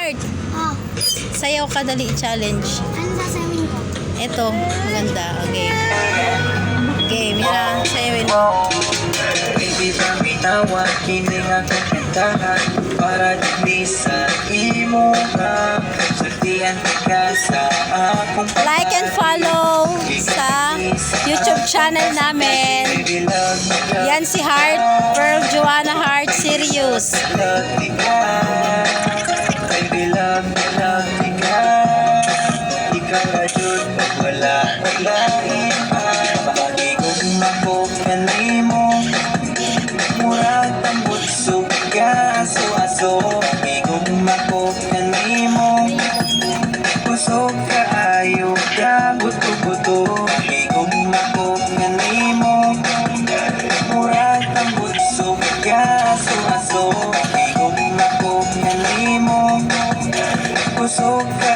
Heart, Oh, sayaw ka dali challenge. ano sasawin ko? Ito, maganda. Okay. Game, yan. Sayawin mo. Hindi ba mitawag, hindi nga kakantahan para di sa imo ka. Sultian ka sa akong Like and follow sa YouTube channel namin. Yan si Heart, Pearl Joanna Heart, Sirius. Love ka, baby love ka. Ikaw na dun, wala iba. Bahagi kong makukanay mo. Murag tambot suga, aso-aso. Bahagi kong makukanay mo. Pusok ka, ayaw ka, buto-buto. Bahagi kong makukanay mo. Murag tambot suga, aso-aso. Bahagi kong makukanay mo. Pusok ka,